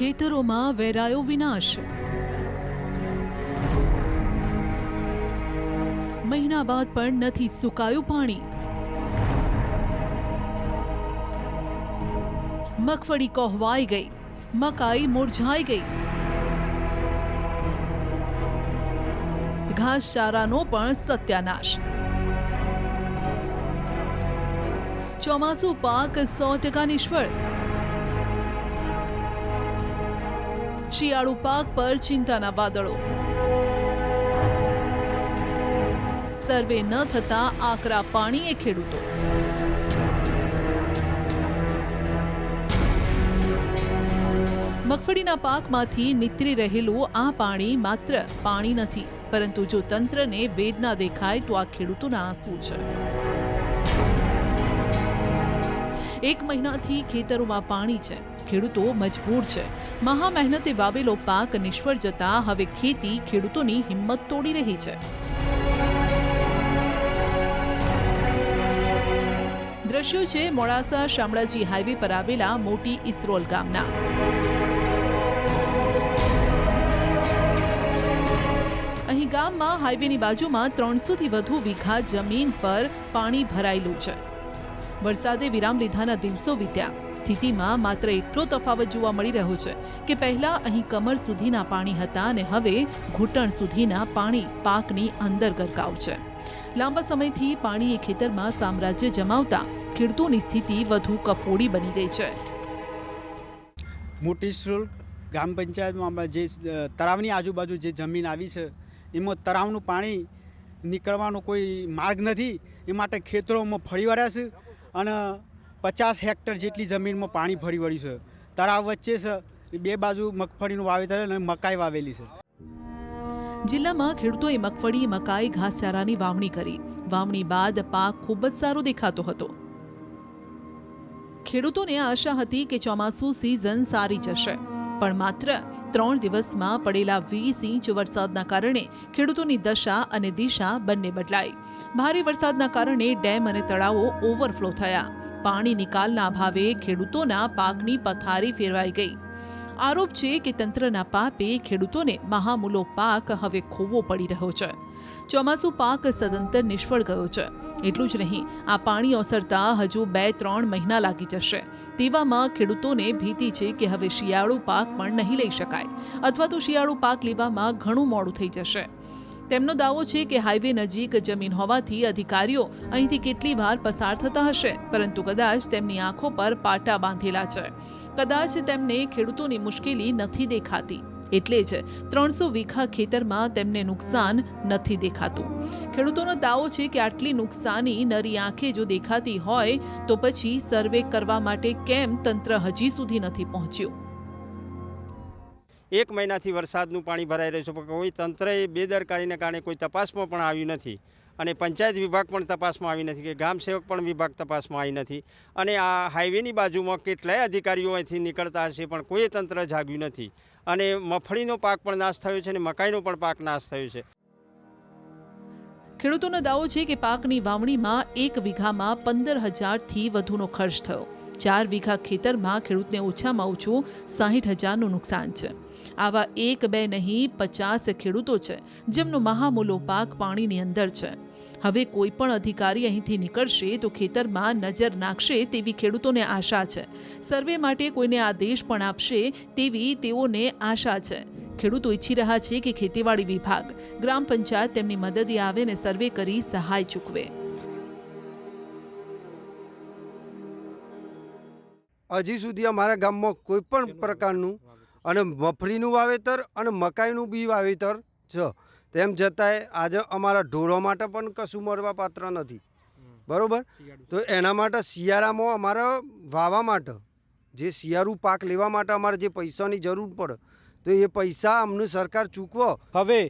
ખેતરોમાં વેરાયો વિનાશ। મહિના બાદ પણ નથી સુકાયું પાણી। મગફળી કોહવાઈ ગઈ, મકાઈ મુરઝાઈ ગઈ, ઘાસચારાનો પણ સત્યાનાશ। ચોમાસુ પાક 100% નિષ્ફળ। શિયાળુ પાક પર ચિંતાના વાદળો। સર્વે ન થતા આકરા પાણીએ ખેડૂતો। મગફળીના પાકમાંથી નીતરી રહેલું આ પાણી માત્ર પાણી નથી, પરંતુ જો તંત્રને વેદના દેખાય તો આ ખેડૂતોના આંસુ છે। એક મહિનાથી ખેતરોમાં પાણી છે, ખેડૂતો મજબૂર છે। મહા મહેનતે વાવેલો પાક નિષ્ફળ જતા હવે ખેતી ખેડૂતોની હિંમત તોડી રહી છે। દ્રશ્યો છે મોડાસા શામળાજી હાઈવે પર આવેલા મોટી ઇસરોલ ગામના। અહીં ગામમાં હાઈવેની બાજુમાં 300થી વધુ વીઘા જમીન પર પાણી ભરાયેલું છે। વરસાદે વિરામ લીધાના દિવસો વીત્યા। સ્થિતિમાં માત્ર એટલો તફાવત જોવા મળી રહ્યો છે કે પહેલા અહીં કમર સુધીના પાણી હતા અને હવે ઘૂંટણ સુધીના પાણી પાકની અંદર ગરકાવ છે। લાંબા સમયથી પાણીએ ખેતરમાં સામ્રાજ્ય જમાવતા ખેડૂતોની સ્થિતિ વધુ કફોડી બની ગઈ છે। મોટી ઇસરોલ ગ્રામ પંચાયતમાં જે તળાવની આજુબાજુ જે જમીન આવી છે એમાં તળાવનું પાણી નીકળવાનો કોઈ માર્ગ નથી। એ માટે ખેતરોમાં ફરી વળ્યા છે અને 50 હેક્ટર જેટલી જમીનમાં પાણી ફરી વળ્યું છે। તળાવ વચ્ચે છે, બે બાજુ મગફળીનું વાવેતર અને મકાઈ વાવેલી છે। જિલ્લામાં ખેડૂતોએ મગફળી, મકાઈ, ઘાસચારાની વાવણી કરી। વાવણી બાદ પાક ખૂબ જ સારો દેખાતો હતો। ખેડૂતોને આશા હતી કે ચોમાસુ સિઝન સારી જશે, પણ માત્ર 3 દિવસમાં પડેલા 20 ઇંચ વરસાદના કારણે ખેડૂતોની દશા અને દિશા બંને બદલાઈ। ભારે વરસાદના કારણે ડેમ અને તળાવો ઓવરફ્લો થયા। પાણી નિકાલના અભાવે ખેડૂતોના પાકની પથારી ફેરવાઈ ગઈ। આરોપ છે કે તંત્રના પાપે ખેડૂતોને મહામૂલો પાક હવે ખોવો પડી રહ્યો છે। ચોમાસુ પાક સદંતર નિષ્ફળ ગયો છે। એટલું જ નહીં, આ પાણી ઓસરતા હજુ 2-3 મહિના લાગી જશે। તેવામાં ખેડૂતોને ભીતિ છે કે હવે શિયાળુ પાક પણ નહીં લઈ શકાય અથવા તો શિયાળુ પાક લેવામાં ઘણું મોડું થઈ જશે। તેમનો દાવો છે કે હાઈવે નજીક જમીન હોવાથી અધિકારીઓ અહીંથી કેટલી વાર પસાર થતા હશે, પરંતુ કદાચ તેમની આંખો પર પાટા બાંધેલા છે। કદાચ તેમને ખેડૂતોની મુશ્કેલી નથી દેખાતી, એટલે જ 300 વીઘા ખેતરમાં તેમને નુકસાન નથી દેખાતું। ખેડૂતોનો દાવો છે કે આટલી નુકસાની નરી આંખે જો દેખાતી હોય તો પછી સર્વે કરવા માટે કેમ તંત્ર હજી સુધી નથી પહોંચ્યું। એક મહિનાથી વરસાદનું પાણી ભરાઈ રહ્યું છે, પણ કોઈ તંત્રએ બેદરકારીને કારણે કોઈ તપાસમાં પણ આવ્યું નથી અને પંચાયત વિભાગ પણ તપાસમાં આવી નથી કે ગ્રામ સેવક પણ વિભાગ તપાસમાં આવી નથી। અને આ હાઈવેની બાજુમાં કેટલાય અધિકારીઓ અહીંથી નીકળતા હશે પણ કોઈ તંત્ર જાગ્યું નથી અને મગફળીનો પાક પણ નાશ થયો છે અને મકાઈનો પણ પાક નાશ થયો છે। ખેડૂતોનો દાવો છે કે પાકની વાવણીમાં 1 વીઘામાં 15,000થી વધુનો ખર્ચ થયો। 4 વીઘા ખેતરમાં ખેડૂતને ઓછામાં ઓછું 60,000નું નુકસાન છે। આવા 1-2 નહીં 50 ખેડૂતો છે જેમનો મહામૂલો પાક પાણીની અંદર છે। હવે કોઈ પણ અધિકારી અહીંથી નીકળશે તો ખેતરમાં નજર નાખશે તેવી ખેડૂતોને આશા છે। સર્વે માટે કોઈને આદેશ પણ આપશે તેવી તેઓને આશા છે। ખેડૂતો ઈચ્છી રહ્યા છે કે ખેતીવાડી વિભાગ, ગ્રામ પંચાયત તેમની મદદે આવે અને સર્વે કરી સહાય ચૂકવે। હજી સુધી અમારા ગામમાં કોઈ પણ પ્રકારનું અને મગફળીનું વાવેતર અને મકાઈનું બી વાવેતર છે, તેમ છતાંય આજે અમારા ઢોરો માટે પણ કશું મળવા પાત્ર નથી। બરાબર, તો એના માટે શિયાળામાં અમારે વાવવા માટે જે શિયાળુ પાક લેવા માટે અમારે જે પૈસાની જરૂર પડે તો એ પૈસા અમને સરકાર ચૂકવો. હવે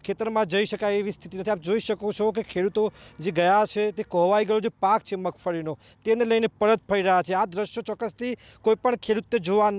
ખેતરમાં જઈ શકાય એવી સ્થિતિ નથી. આપ જોઈ શકો છો કે ખેડૂતો જે ગયા છે તે કોવાઈ ગયો જે પાક છે મગફળીનો તેને લઈને પરત ફરી રહ્યા છે. આ દ્રશ્યો ચોક્કસથી કોઈ પણ ખેડૂતને જોવા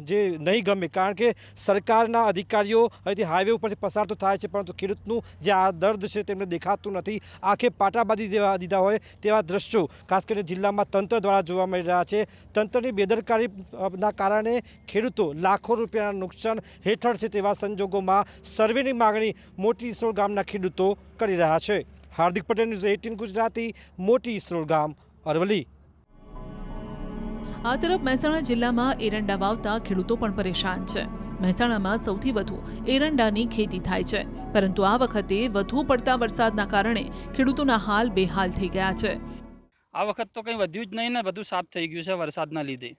જે નહીં ગમે, કારણ કે સરકારના અધિકારીઓ અહીંથી હાઈવે ઉપરથી પસાર તો થાય છે પરંતુ ખેડૂતનું જે આ દર્દ છે તેમને દેખાતું નથી. આંખે પાટા બાંધી દીધા હોય તેવા દ્રશ્યો ખાસ કરીને જિલ્લામાં તંત્ર દ્વારા જોવા મળી રહ્યા છે. તંત્રની બેદરકારીના કારણે ખેડૂતો લાખો રૂપિયાના નુકસાન હેઠળ છે તેવા સંજોગોમાં સર્વેની માગણી મોટી ઇસરોલ ગામના ખેડૂતો કરી રહ્યા છે. હાર્દિક પટેલ, ન્યૂઝ 18 ગુજરાતી, મોટી ઇસરોલ ગામ, અરવલ્લી. આ તરફ મહેસાણા જિલ્લામાં એરંડા વાવતા ખેડૂતો પણ પરેશાન છે. મહેસાણામાં સૌથી વધુ એરંડાની ખેતી થાય છે, પરંતુ આ વખતે વધુ પડતા વરસાદના કારણે ખેડૂતોના હાલ બેહાલ થઈ ગયા છે. આ વખત તો કંઈ વધ્યું જ નહીં ને, બધું સાફ થઈ ગયું છે વરસાદના લીધે.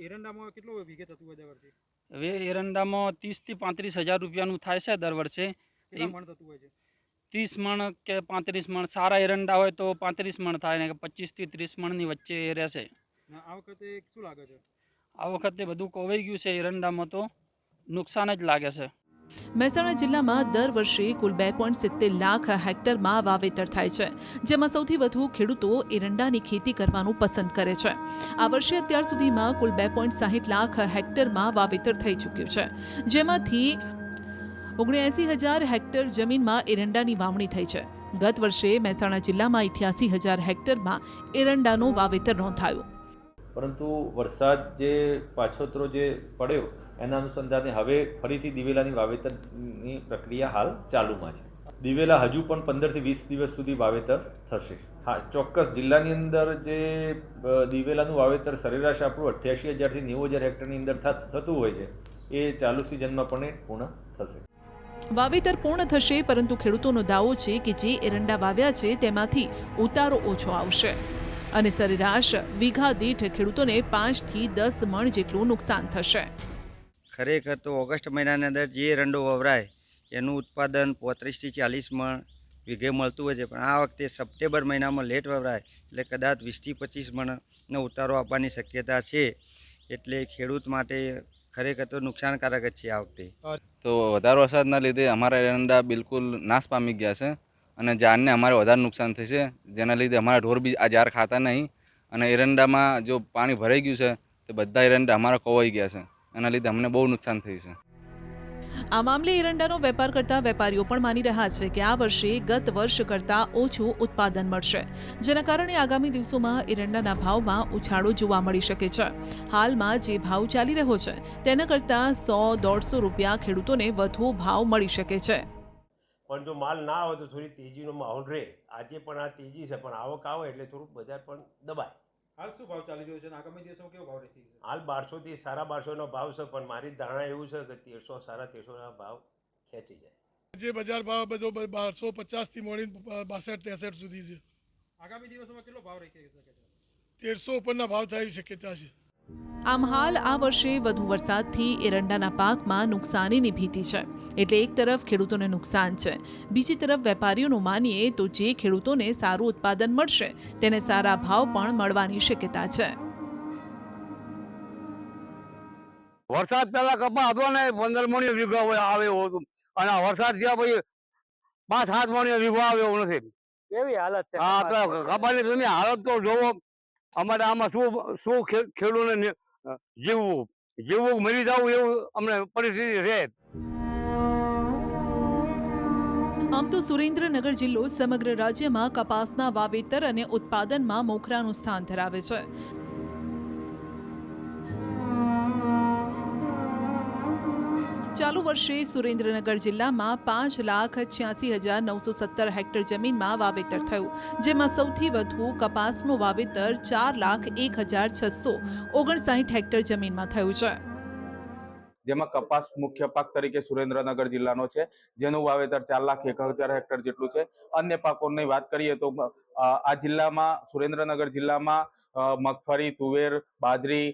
એરંડામાં કેટલો વિઘે થતું હોય દર વર્ષે? હવે એરંડામાં 30 થી 35 હજાર રૂપિયાનું થાય છે દર વર્ષે. કેટલા મણ થતું હોય છે? 30 મણ કે 35 મણ, સારા એરંડા હોય તો 35 મણ થાય ને 25 થી 30 મણની વચ્ચે એ રહેશે. આ વખતે શું લાગે છે? આ વખતે બધું કોવાઈ ગયું છે એરંડામાં, તો નુકસાન જ લાગે છે. મહેસાણા જિલ્લામાં દર વર્ષે કુલ 2.70 લાખ હેક્ટરમાં વાવેતર થાય છે, જેમાં સૌથી વધુ ખેડૂતો એરંડાની ખેતી કરવાનું પસંદ કરે છે. આ વર્ષે અત્યાર સુધીમાં કુલ 2.60 લાખ હેક્ટરમાં વાવેતર થઈ ચૂક્યું છે, જેમાંથી 79,000 હેક્ટર જમીનમાં એરંડાની વાવણી થઈ છે. ગત વર્ષે મહેસાણા જિલ્લામાં 88,000 હેક્ટરમાં એરંડાનું વાવેતર નોંધાયું. પરંતુ વરસાદ જે પાછોતરો જે પડ્યો એના અનુસંધાને હવે ફરીથી દિવેલાની વાવેતરની પ્રક્રિયા હાલ ચાલુમાં છે. દિવેલા હજુ પણ 15 થી 20 દિવસ સુધી વાવેતર થશે. હા, ચોક્કસ જિલ્લાની અંદર જે દિવેલાનું વાવેતર સરેરાશ આપણું 88,000 થી 90,000 હેક્ટરની અંદર થતું હોય છે એ ચાલુ સિઝનમાં પણ પૂર્ણ થશે. વાવેતર પૂર્ણ થશે, પરંતુ ખેડૂતોનો દાવો છે કે જે એરંડા વાવ્યા છે તેમાંથી ઉતારો ઓછો આવશે અને સરેરાશ વીઘા દીઠ ખેડૂતોને 5 થી 10 મણ જેટલું નુકસાન થશે. ખરેખર તો ઓગસ્ટ મહિનાની અંદર જે એરંડો વવરાય એનું ઉત્પાદન 35 થી 40 મણ વીઘે મળતું હોય છે, પણ આ વખતે સપ્ટેમ્બર મહિનામાં લેટ વવરાય એટલે કદાચ 20 થી 25 મણનો ઉતારો આપવાની શક્યતા છે. એટલે ખેડૂત માટે ખરેખર તો નુકસાનકારક જ છે આ વખતે. તો વધારે વરસાદના લીધે અમારા એરંડા બિલકુલ નાશ પામી ગયા છે અને ઝાડને અમારે વધારે નુકસાન થશે, જેના લીધે અમારા ઢોર બી આ ઝાડ ખાતા નહીં અને એરંડામાં જો પાણી ભરાઈ ગયું છે તો બધા એરંડા અમારા કોવાઈ ગયા છે. એના લીધે અમને બહુ નુકસાન થયું છે. આ મામલે એરંડાનો વેપાર કરતા વેપારીઓ પણ માની રહ્યા છે કે આ વર્ષે ગત વર્ષ કરતાં ઓછું ઉત્પાદન મળશે, જેના કારણે આગામી દિવસોમાં એરંડાના ભાવમાં ઉછાળો જોવા મળી શકે છે. હાલમાં જે ભાવ ચાલી રહ્યો છે તેના કરતાં 100-150 રૂપિયા ખેડૂતોને વધુ ભાવ મળી શકે છે. પણ જો માલ ના આવે તો થોડી તેજીનો માહોલ રહે. આજે પણ આ તેજી છે, પણ આવક આવે એટલે થોડુંક બજાર પણ દબાય. હાલ શું ભાવ ચાલી રહ્યો છે અને આગામી દિવસોમાં કેવો ભાવ રહેશે? હાલ 1200 થી 1250 ભાવ છે, પણ મારી ધારણા એવું છે કે 1300-1350 ભાવ ખેંચી જાય. જે બજાર ભાવ બધો 1250 થી મોડીને 62-63 સુધી છે. આગામી દિવસોમાં કેટલો ભાવ રહી શકે છે? 1300 ઉપરના ભાવ થવાની શક્યતા છે. આમ હાલ આ વર્ષે વધુ વરસાદથી એરંડાના પાકમાં નુકસાનીની ભીતિ છે. એટલે એક તરફ ખેડૂતોને નુકસાન છે, બીજી તરફ વેપારીઓનું માનીએ તો જે ખેડૂતોને સારું ઉત્પાદન મળશે તેને સારા ભાવ પણ મળવાની શક્યતા છે. વરસાદ પહેલા કપા હતો ને 15 મણ વીઘો આવ્યો હતો અને વરસાદ થયા પછી 5-7 મણ વીઘો આવ્યો નથી. કેવી હાલત છે? હા, તો કપાની તમે હાલત તો જોવો. અમારે આમાં શું ખેડૂતોને જીવવું મરી જવું એવું અમને પરિસ્થિતિ છે. આમ તો સુરેન્દ્રનગર જિલ્લો સમગ્ર રાજ્યમાં કપાસના વાવેતર અને ઉત્પાદનમાં મોખરાનું સ્થાન ધરાવે છે. ચાલુ વર્ષે સુરેન્દ્રનગર જિલ્લામાં 5,86,917 હેક્ટર જમીનમાં વાવેતર થયું, જેમાં સૌથી વધુ કપાસનું વાવેતર 4,01,659 હેક્ટર જમીનમાં થયું છે. જેમાં કપાસ મુખ્ય પાક તરીકે સુરેન્દ્રનગર જિલ્લાનો છે, જેનું વાવેતર 4,01,000 હેક્ટર જેટલું છે. અન્ય પાકોની વાત કરીએ તો આ જિલ્લામાં સુરેન્દ્રનગર જિલ્લામાં મગફળી, તુવેર, બાજરી,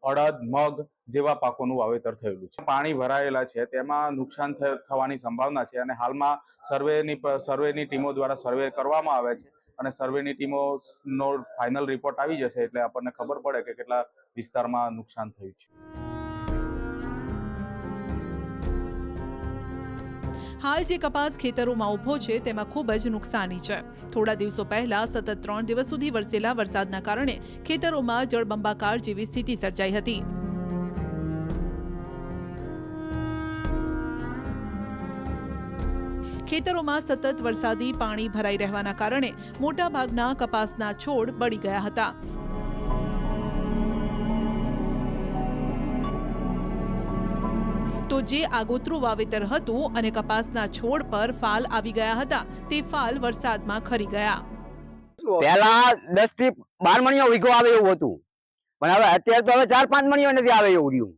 અડદ, મગ જેવા પાકોનું વાવેતર થયેલું છે. પાણી ભરાયેલા છે તેમાં નુકસાન થવાની સંભાવના છે અને હાલમાં સર્વેની ટીમો દ્વારા સર્વે કરવામાં આવે છે અને સર્વેની ટીમોનો ફાઇનલ રિપોર્ટ આવી જશે એટલે આપણને ખબર પડે કે કેટલા વિસ્તારમાં નુકસાન થયું છે. હાલ જે કપાસ ખેતરોમાં ઊભો છે તેમાં ખૂબ જ નુકસાની છે. થોડા દિવસો પહેલા સતત 3 દિવસ સુધી વરસેલા વરસાદના કારણે ખેતરોમાં જળબંબાકાર જેવી સ્થિતિ સર્જાઈ હતી. ખેતરોમાં સતત વરસાદી પાણી ભરાઈ રહેવાના કારણે મોટાભાગના કપાસના છોડ બળી ગયા હતા. તો જે આગોતરું વાવેતર હતું અને કપાસના છોડ પર ફાલ આવી ગયા હતા તે ફાલ વરસાદમાં ખરી ગયા. પહેલા 10 થી 12 મણીઓ વીઘો આવે એવું હતું, પણ હવે અત્યારે તો હવે 4-5 મણીઓ નથી આવે એવું રહ્યું.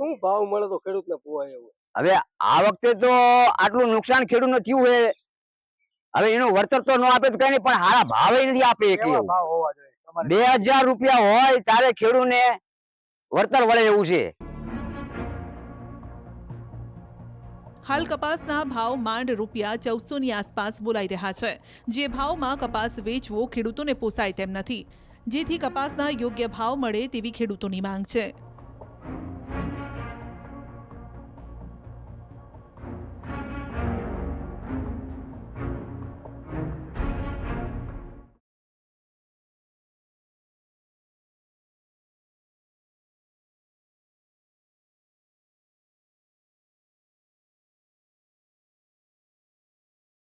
શું ભાવ મળે તો ખેડૂતને પોવાય એવું? હવે આ વખતે તો આટલું નુકસાન ખેડૂતને થયું છે, હવે એનું વળતર તો ન આપે તો કઈ નહીં, પણ હારા ભાવે નથી આપે. કેવા ભાવ હોવા જોઈએ? 2000 રૂપિયા હોય ત્યારે ખેડૂતને વળતર વળે એવું છે. હાલ કપાસના ભાવ માંડ રૂપિયા 1400 ની આસપાસ બોલાઈ રહ્યા છે. જે ભાવમાં કપાસ વેચવો ખેડૂતોને પોસાય તેમ નથી, જેથી કપાસના યોગ્ય ભાવ મળે તેવી ખેડૂતોની માંગ છે.